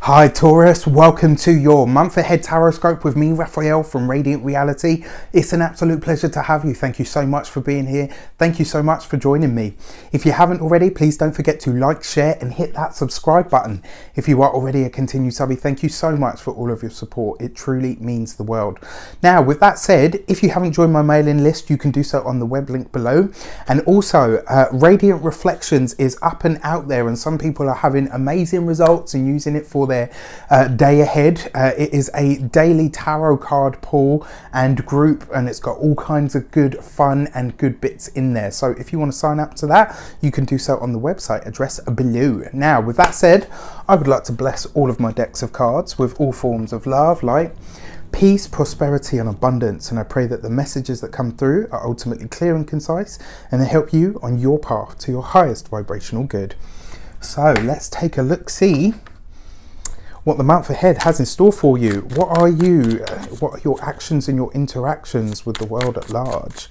Hi Taurus, welcome to your month ahead tarot with me, Raphael from Reydiant Reality. It's an absolute pleasure to have you. Thank you so much for being here. Thank you so much for joining me. If you haven't already, please don't forget to like, share and hit that subscribe button. If you are already a continued subby, thank you so much for all of your support. It truly means the world. Now, with that said, if you haven't joined my mailing list, you can do so on the web link below. And also, Reydiant Reflections is up and out there, and some people are having amazing results and using it for their day ahead. It is a daily tarot card pull and group, and it's got all kinds of good fun and good bits in there. So if you want to sign up to that, you can do so on the website address below. Now, with that said, I would like to bless all of my decks of cards with all forms of love, light, peace, prosperity and abundance, and I pray that the messages that come through are ultimately clear and concise, and they help you on your path to your highest vibrational good. So let's take a look, see what the month ahead has in store for you. What are your actions and your interactions with the world at large?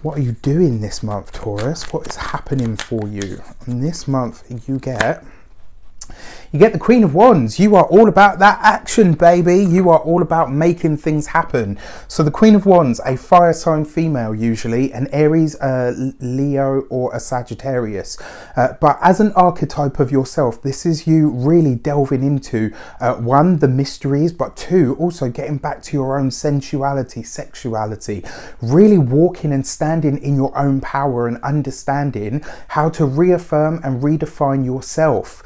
What are you doing this month, Taurus? What is happening for you? And this month you get the Queen of Wands. You are all about that action, baby. You are all about making things happen. So the Queen of Wands, a fire sign female usually, an Aries, Leo or a Sagittarius. But as an archetype of yourself, this is you really delving into one, the mysteries, but two, also getting back to your own sensuality, sexuality, really walking and standing in your own power and understanding how to reaffirm and redefine yourself,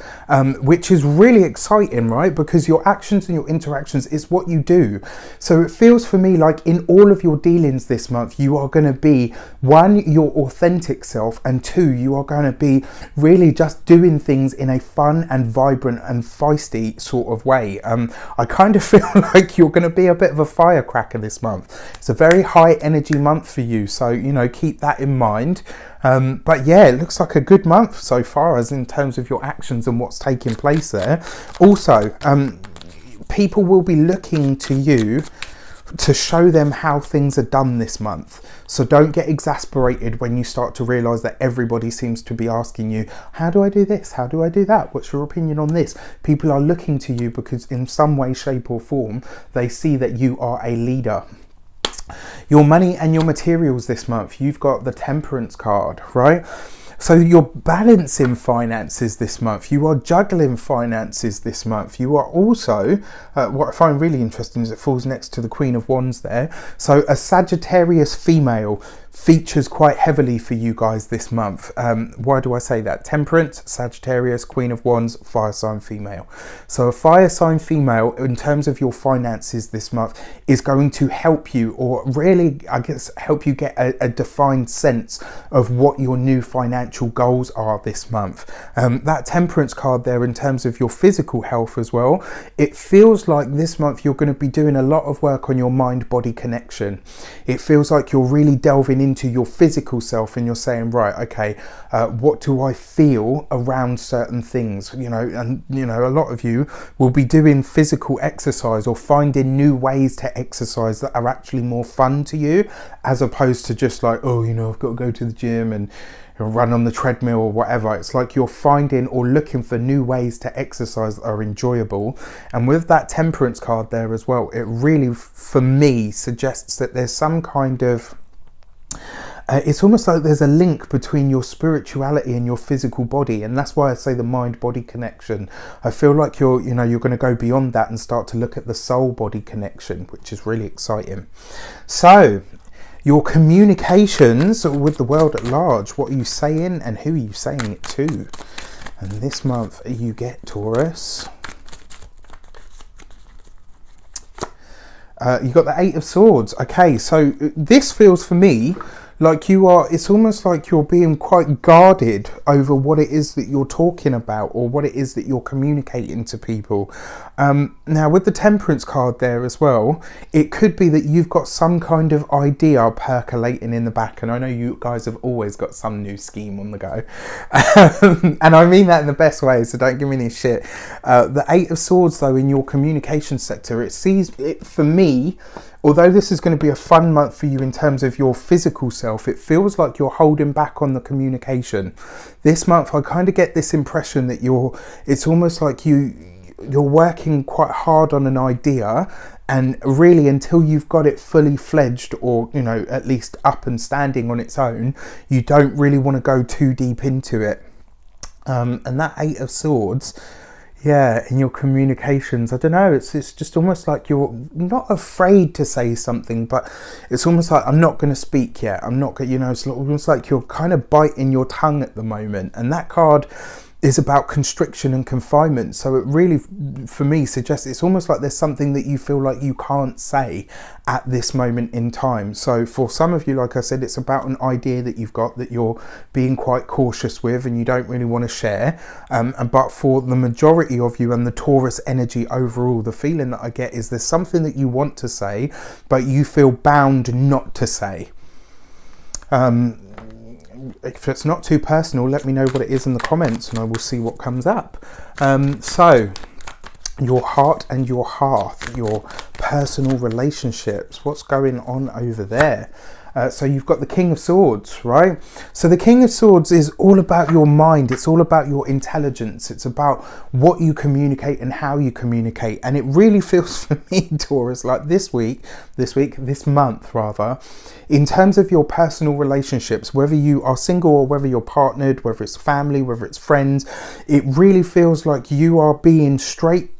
which is really exciting, right? Because your actions and your interactions is what you do. So it feels for me like in all of your dealings this month, you are going to be one, your authentic self, and two, you are going to be really just doing things in a fun and vibrant and feisty sort of way. I kind of feel like you're going to be a bit of a firecracker this month. It's a very high energy month for you, so you know, keep that in mind. But yeah, it looks like a good month so far as in terms of your actions and what's taking place there. Also, people will be looking to you to show them how things are done this month. So don't get exasperated when you start to realize that everybody seems to be asking you, how do I do this? How do I do that? What's your opinion on this? People are looking to you because in some way, shape or form, they see that you are a leader. Your money and your materials this month, you've got the Temperance card, right? So you're balancing finances this month. You are juggling finances this month. You are also, what I find really interesting is it falls next to the Queen of Wands there. So a Sagittarius female features quite heavily for you guys this month. Why do I say that? Temperance, Sagittarius, Queen of Wands, fire sign female. So a fire sign female in terms of your finances this month is going to help you, or really I guess help you get a defined sense of what your new financial goals are this month. That Temperance card there in terms of your physical health as well, it feels like this month you're going to be doing a lot of work on your mind-body connection. It feels like you're really delving into your physical self and you're saying, right, okay, what do I feel around certain things, you know? And you know, a lot of you will be doing physical exercise or finding new ways to exercise that are actually more fun to you, as opposed to just like, oh, you know, I've got to go to the gym and run on the treadmill or whatever. It's like you're finding or looking for new ways to exercise that are enjoyable. And with that Temperance card there as well, it really for me suggests that there's some kind of it's almost like there's a link between your spirituality and your physical body, and that's why I say the mind-body connection. I feel like you're going to go beyond that and start to look at the soul-body connection, which is really exciting. So your communications with the world at large, what are you saying and who are you saying it to? And this month you get, Taurus, you got the Eight of Swords. Okay, so this feels for me like you are, it's almost like you're being quite guarded over what it is that you're talking about or what it is that you're communicating to people. Now with the Temperance card there as well, it could be that you've got some kind of idea percolating in the back, and I know you guys have always got some new scheme on the go. And I mean that in the best way, so don't give me any shit. The Eight of Swords though, in your communication sector, it sees it for me, although this is going to be a fun month for you in terms of your physical self, it feels like you're holding back on the communication. This month, I kind of get this impression that it's almost like you're working quite hard on an idea, and really until you've got it fully fledged, or you know, at least up and standing on its own, you don't really want to go too deep into it. And that Eight of Swords, yeah, in your communications, I don't know, it's just almost like you're not afraid to say something, but it's almost like, I'm not going to speak yet, I'm not going, you know, it's almost like you're kind of biting your tongue at the moment. And that card is about constriction and confinement, so it really, for me, suggests it's almost like there's something that you feel like you can't say at this moment in time. So for some of you, like I said, it's about an idea that you've got that you're being quite cautious with and you don't really want to share, but for the majority of you and the Taurus energy overall, the feeling that I get is there's something that you want to say but you feel bound not to say. If it's not too personal, let me know what it is in the comments and I will see what comes up. So your heart and your hearth, your personal relationships, what's going on over there? So you've got the King of Swords, right? So the King of Swords is all about your mind. It's all about your intelligence. It's about what you communicate and how you communicate. And it really feels for me, Taurus, like this month rather, in terms of your personal relationships, whether you are single or whether you're partnered, whether it's family, whether it's friends, it really feels like you are being straight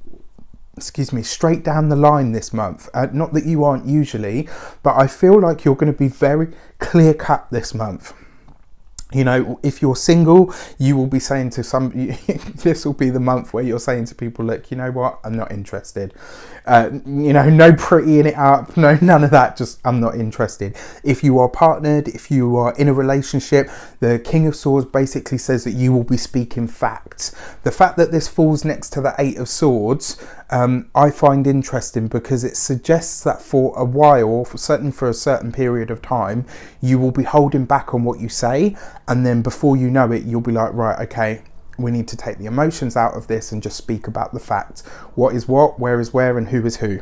down the line this month. Not that you aren't usually, but I feel like you're going to be very clear cut this month. You know, if you're single, you will be saying to this will be the month where you're saying to people, look, you know what, I'm not interested. You know, no prettying it up, no, none of that, just I'm not interested. If you are partnered, if you are in a relationship, the King of Swords basically says that you will be speaking facts. The fact that this falls next to the Eight of Swords, I find interesting because it suggests that for a while, or certainly for a certain period of time, you will be holding back on what you say, and then before you know it, you'll be like, right, okay, we need to take the emotions out of this and just speak about the facts. What is what, where is where, and who is who.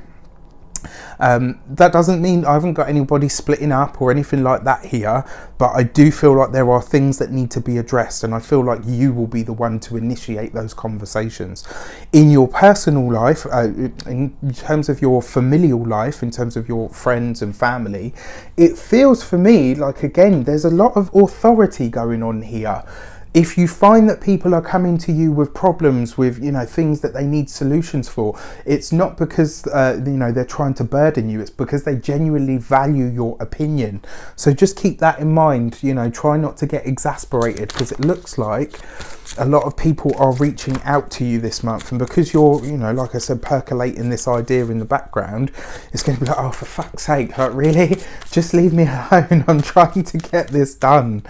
That doesn't mean I haven't got anybody splitting up or anything like that here, but I do feel like there are things that need to be addressed, and I feel like you will be the one to initiate those conversations. In your personal life, in terms of your familial life, in terms of your friends and family, it feels for me like, again, there's a lot of authority going on here. If you find that people are coming to you with problems, with, you know, things that they need solutions for, it's not because, you know, they're trying to burden you. It's because they genuinely value your opinion. So just keep that in mind. You know, try not to get exasperated, because it looks like a lot of people are reaching out to you this month. And because you're, you know, like I said, percolating this idea in the background, it's going to be like, oh, for fuck's sake, like, really? Just leave me alone. I'm trying to get this done.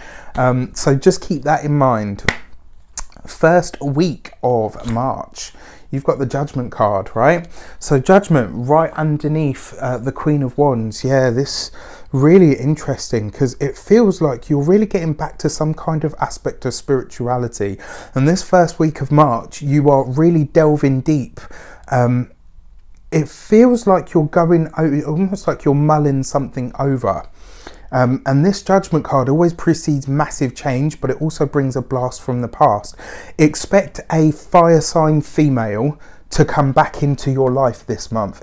So just keep that in mind. First week of March, you've got the Judgment card, right? So Judgment right underneath the Queen of Wands. Yeah, this really interesting, because it feels like you're really getting back to some kind of aspect of spirituality. And this first week of March, you are really delving deep. It feels like you're going, almost like you're mulling something over. And this Judgment card always precedes massive change, but it also brings a blast from the past. Expect a fire sign female to come back into your life this month,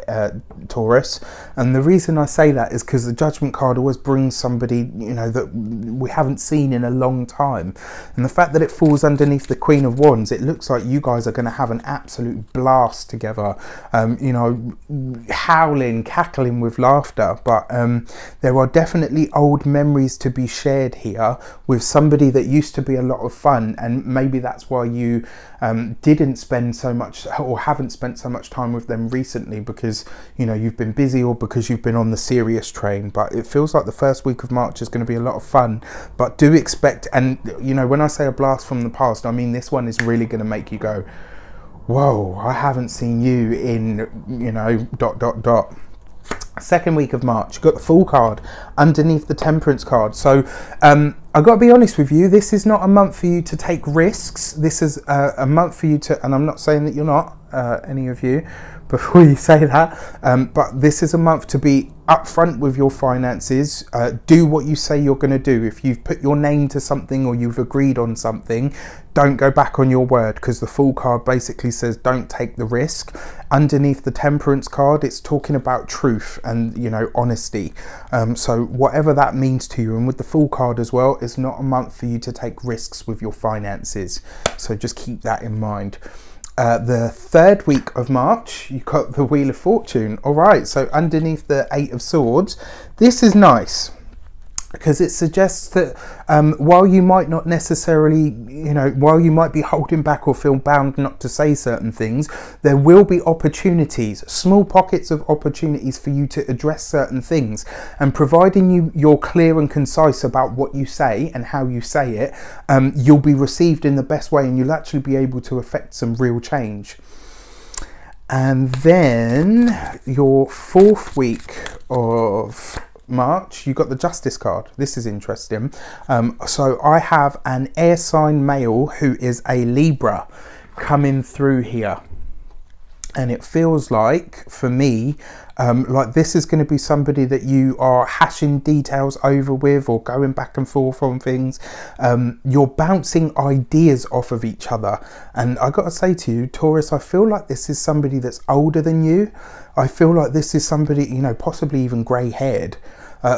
Taurus. And the reason I say that is because the Judgment card always brings somebody, you know, that we haven't seen in a long time. And the fact that it falls underneath the Queen of Wands, it looks like you guys are going to have an absolute blast together. You know, howling, cackling with laughter. But there are definitely old memories to be shared here with somebody that used to be a lot of fun. And maybe that's why you didn't spend so much, or haven't spent so much time with them recently, because, you know, you've been busy or because you've been on the serious train. But it feels like the first week of March is going to be a lot of fun. But do expect, and you know, when I say a blast from the past, I mean this one is really going to make you go, whoa, I haven't seen you in, you know, ... Second week of March, you've got the Fool card underneath the Temperance card. So I've got to be honest with you, this is not a month for you to take risks. This is a month for you to, and I'm not saying that you're not, any of you, before you say that, but this is a month to be upfront with your finances. Do what you say you're going to do. If you've put your name to something or you've agreed on something, don't go back on your word, because the Fool card basically says don't take the risk. Underneath the Temperance card, it's talking about truth and, you know, honesty. So whatever that means to you, and with the Fool card as well, it's not a month for you to take risks with your finances. So just keep that in mind. The third week of March, you got the Wheel of Fortune. All right, so underneath the Eight of Swords, this is nice because it suggests that while you might not necessarily, you know, while you might be holding back or feel bound not to say certain things, there will be opportunities, small pockets of opportunities for you to address certain things. And providing you're clear and concise about what you say and how you say it, you'll be received in the best way, and you'll actually be able to affect some real change. And then your fourth week of March, you got the Justice card. This is interesting. So I have an air sign male who is a Libra coming through here, and it feels like, for me, like this is going to be somebody that you are hashing details over with, or going back and forth on things. You're bouncing ideas off of each other, and I got to say to you, Taurus, I feel like this is somebody that's older than you. I feel like this is somebody, you know, possibly even grey-haired.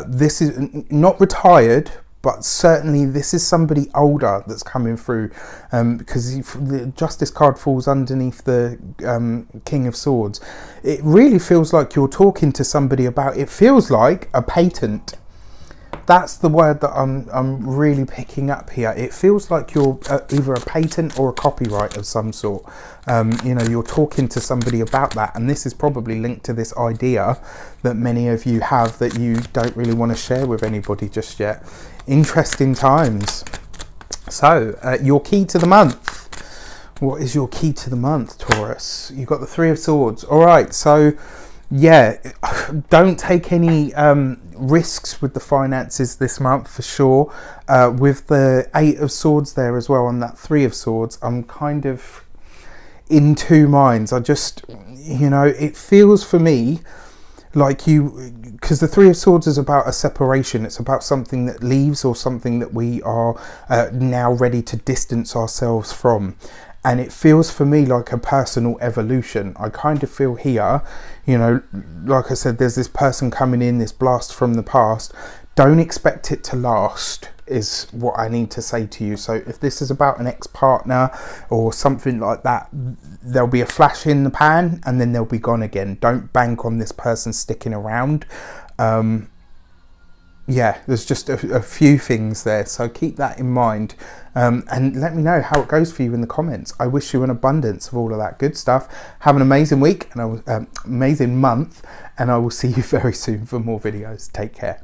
This is not retired, but certainly this is somebody older that's coming through, because the Justice card falls underneath the King of Swords. It really feels like you're talking to somebody about, it feels like a patent. That's the word that I'm really picking up here. It feels like you're either a patent or a copyright of some sort. You know, you're talking to somebody about that, and this is probably linked to this idea that many of you have that you don't really want to share with anybody just yet. Interesting times. So, your key to the month. What is your key to the month, Taurus? You've got the Three of Swords. All right, so yeah, don't take any risks with the finances this month, for sure. With the Eight of Swords there as well, and that Three of Swords, I'm kind of in two minds. I just, you know, it feels for me like you, because the Three of Swords is about a separation. It's about something that leaves, or something that we are now ready to distance ourselves from. And it feels for me like a personal evolution. I kind of feel here, you know, like I said, there's this person coming in, this blast from the past. Don't expect it to last, is what I need to say to you. So if this is about an ex-partner or something like that, there'll be a flash in the pan and then they'll be gone again. Don't bank on this person sticking around. Yeah, there's just a few things there, so keep that in mind, and let me know how it goes for you in the comments. I wish you an abundance of all of that good stuff. Have an amazing week and amazing month, and I will see you very soon for more videos. Take care.